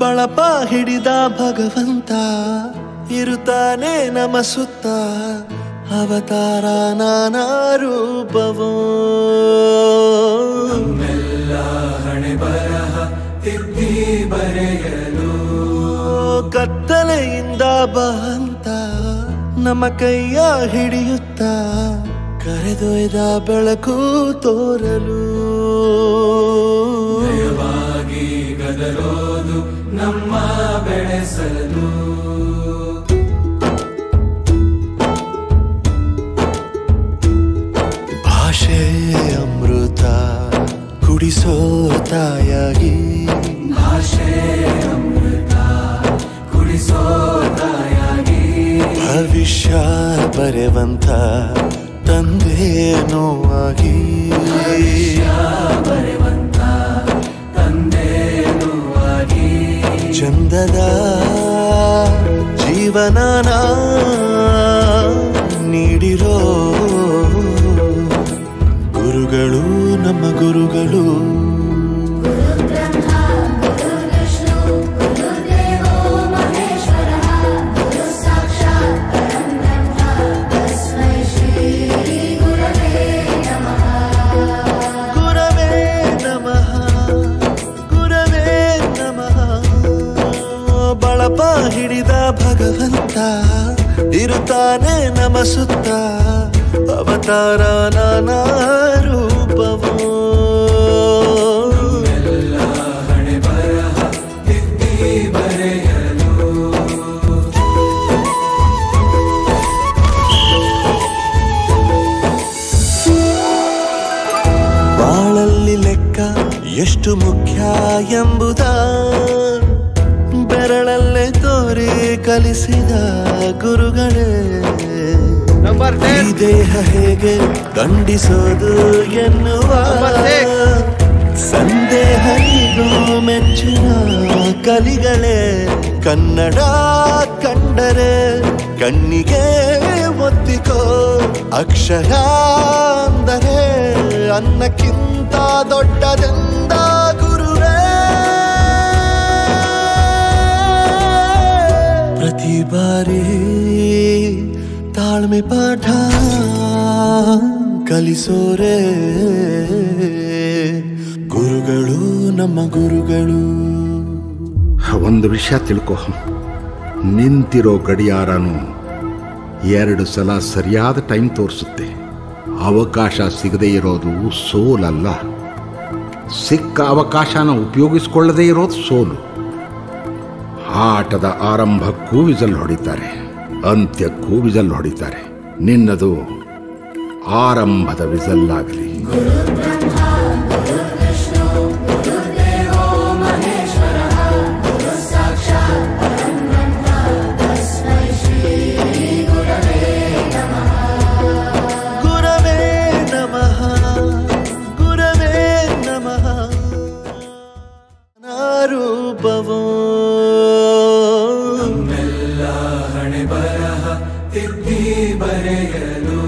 ಬಳಪ ಹಿಡಿದ ಭಗವಂತ ಇರುತ್ತಾನೆ ನಮ ಸುತ್ತ ಅವತಾರ ನಾನಾ ರೂಪವೋ ನಮ್ಮೆಲ್ಲ ಹಣೆ ಬರಹ ತಿದ್ದಿ ಬರೆಯಲು ಕತ್ತಲೆಯಿಂದ ಬಂತ ನಮ್ಮ ಕೈಯ ಹಿಡಿಯುತ್ತ ಕರೆದೊಯ್ದ ಬೆಳಕು ತೋರಲು ದಯವಾಗಿ ಗದರೋದು ನಮ್ಮ ಬೆಳೆಸಲು ಭಾಷೆ ಅಮೃತ ಕುಡಿಸೋ ತಾಯಾಗಿ ಭಾಷೆ ಅಮೃತ ಕುಡಿಸೋ ತಾಯಾಗಿ ಭವಿಷ್ಯ ಬರೆವಂತ ತಂದೇನೋ ಆಗಿ ಬರೆವಂತ ತಂದೇನೋ ಆಗಿ ಚಂದದ ಜೀವನನ ನೀಡಿರೋ ಗುರುಗಳು ನಮ್ಮ ಗುರುಗಳು ಬಳಪ ಹಿಡಿದ ಭಗವಂತ ಇರುತ್ತಾನೆ ನಮ ಸುತ್ತ ಅವತಾರ ನಾನಾ ರೂಪವೋ ಎಲ್ಲ ಹಣೆ ಬರಹ ತಿದ್ದಿ ಬರೆಯಲು ಬಾಳಲ್ಲಿ ಲೆಕ್ಕ ಎಷ್ಟು ಮುಖ್ಯ ಎಂಬುದ ಬೆರಳಲ್ಲೇ ತೋರಿ ಕಲಿಸಿದ ಗುರುಗಳೇ ಈ ದೇಹ ಹೇಗೆ ದಂಡಿಸೋದು ಎನ್ನುವ ಸಂದೇಹನಿಗೂ ಮೆಚ್ಚಿನ ಕಲಿಗಳೇ ಕನ್ನಡ ಕಂಡರೆ ಕಣ್ಣಿಗೆ ಒತ್ತಿಕೋ ಅಕ್ಷರ ಅಂದರೆ ಅನ್ನಕ್ಕಿಂತ ದೊಡ್ಡದೆಂದ ಗುರುವೇ ಪ್ರತಿ ಬಾರಿ ತಾಳ್ಮೆ ಪಾಠ ಕಲಿಸೋರೆ ಗುರುಗಳು ನಮ್ಮ ಗುರುಗಳು ಒಂದು ವಿಷಯ ತಿಳ್ಕೊ, ನಿಂತಿರೋ ಗಡಿಯಾರನು 2 ಸಲ ಸರಿಯಾದ ಟೈಮ್ ತೋರಿಸುತ್ತೆ. ಅವಕಾಶ ಸಿಗದೇ ಇರೋದು ಸೋಲಲ್ಲ, ಸಿಕ್ಕ ಅವಕಾಶನ ಉಪಯೋಗಿಸ್ಕೊಳ್ಳದೇ ಇರೋದು ಸೋಲು. ಆಟದ ಆರಂಭಕ್ಕೂ ವಿಸಲ್ ಹೊಡಿತಾರೆ, ಅಂತ್ಯಕ್ಕೂ ವಿಸಲ್ ಹೊಡಿತಾರೆ. ನಿನ್ನದು ಆರಂಭದ ವಿಸಲ್ಲಾಗಲಿ. ರೂಪವೋ ನಮ್ಮೆಲ್ಲ ಹಣೆ ಬರಹ ತಿದ್ದಿ ಬರೆಯಲು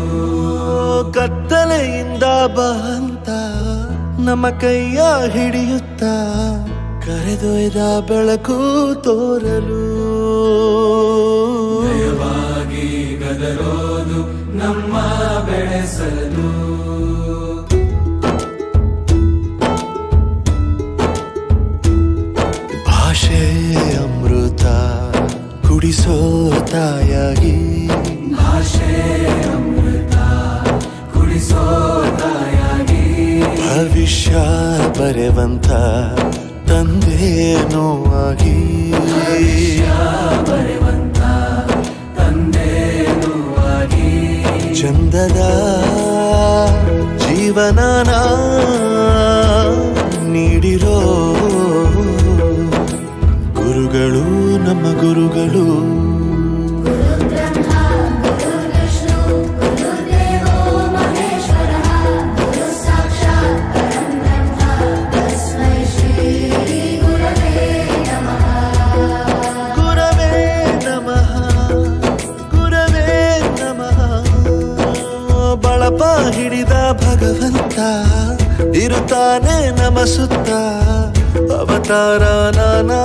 ಕತ್ತಲೆಯಿಂದ ಬಂತ ನಮ್ಮ ಕೈಯ ಹಿಡಿಯುತ್ತ ಕರೆದೊಯ್ದ ಬೆಳಕು ತೋರಲು ದಯವಾಗಿ ಗದರೋದು ನಮ್ಮ ಬೆಳೆಸಲು ಭಾಷೆ ಅಮೃತ ಕುಡಿಸೋ ತಾಯಾಗಿ ಭಾಷೆ ಅಮೃತ ಕುಡಿಸೋ ತಾಯಾಗಿ ಭವಿಷ್ಯ ಬರೆವಂತ ತಂದೇನೋ ಆಗಿ ಬರೆವಂತ ತಂದೇನೋ ಆಗಿ ಚಂದದ ಜೀವನನ ನೀಡಿರೋ ಗುರುಗಳು ನಮ್ಮ ಗುರುಗಳು ಗುರವೇ ನಮಃ ಗುರವೇ ನಮಃ ಬಳಪ ಹಿಡಿದ ಭಗವಂತ ಇರುತ್ತಾನೆ ನಮ ಸುತ್ತ ಅವತಾರ ನಾನಾ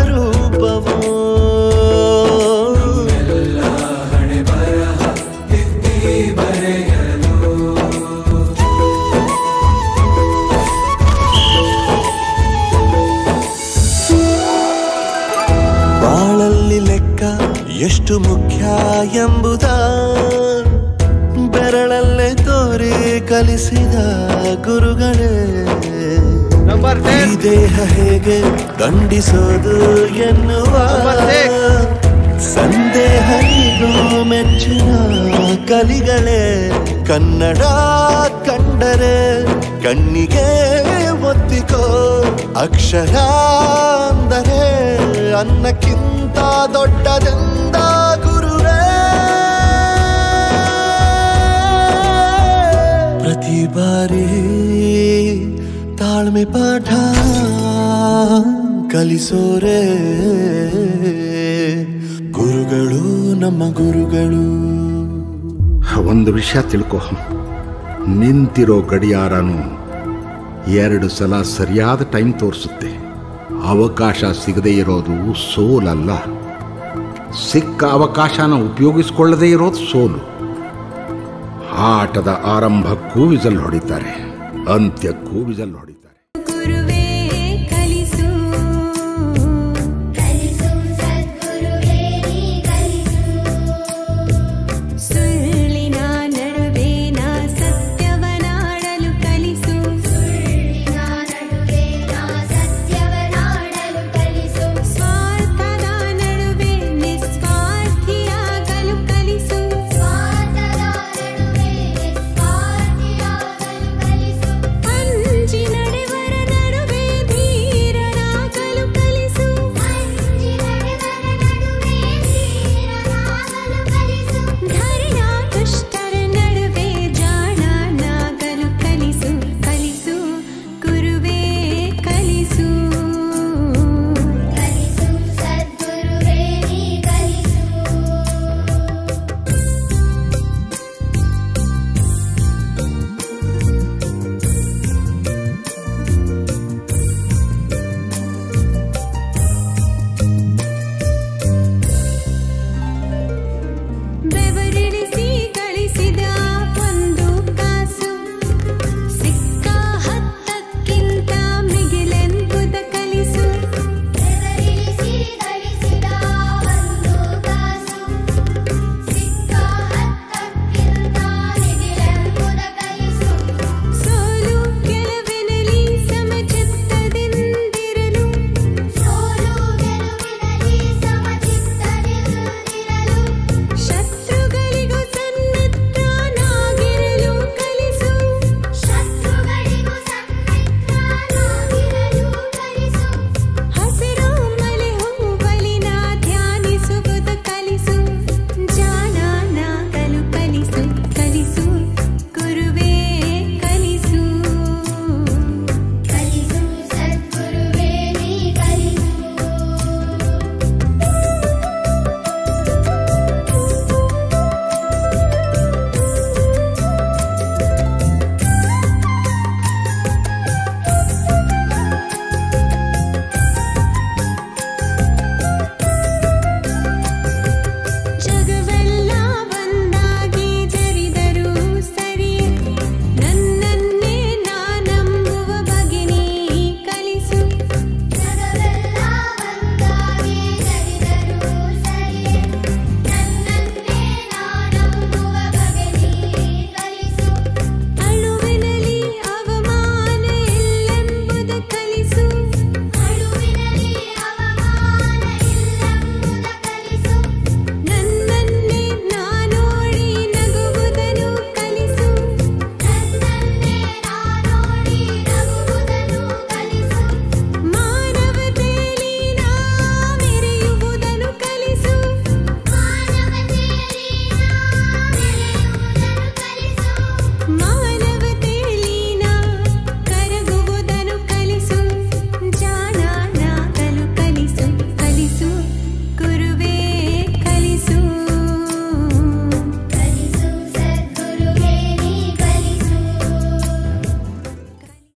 ರೂಪವೋ ಎಲ್ಲ ಹಣೆ ಬರಹ ತಿದ್ದಿ ಬರೆಯಲು ಬಾಳಲ್ಲಿ ಲೆಕ್ಕ ಎಷ್ಟು ಮುಖ್ಯ ಎಂಬುದ ಬೆರಳಲ್ಲೇ ತೋರಿ ಕಲಿಸಿದ ಗುರುಗಳೇ ಈ ದೇಹ ಹೇಗೆ ದಂಡಿಸೋದು ಎನ್ನುವ ಸಂದೇಹನಿಗೂ ಮೆಚ್ಚಿನ ಕಲಿಗಳೇ ಕನ್ನಡ ಕಂಡರೆ ಕಣ್ಣಿಗೆ ಒತ್ತಿಕೋ ಅಕ್ಷರ ಅಂದರೆ ಅನ್ನಕ್ಕಿಂತ ದೊಡ್ಡದೆಂದ ಗುರುವೇ ಪ್ರತಿ ಬಾರಿ ತಾಳ್ಮೆ ಪಾಠ ಕಲಿಸೋರೆ ಗುರುಗಳು ನಮ್ಮ ಗುರುಗಳು. ಒಂದು ವಿಷಯ ತಿಳ್ಕೊ, ನಿಂತಿರೋ ಗಡಿಯಾರನು 2 ಸಲ ಸರಿಯಾದ ಟೈಮ್ ತೋರಿಸುತ್ತೆ. ಅವಕಾಶ ಸಿಗದೇ ಇರೋದು ಸೋಲಲ್ಲ, ಸಿಕ್ಕ ಅವಕಾಶನ ಉಪಯೋಗಿಸ್ಕೊಳ್ಳದೇ ಇರೋದು ಸೋಲು. ಆಟದ ಆರಂಭಕ್ಕೂ ವಿಸಲ್ ಹೊಡಿತಾರೆ, ಅಂತ್ಯಕ್ಕೂ ವಿಸಲ್ ಹೊಡಿತಾರೆ.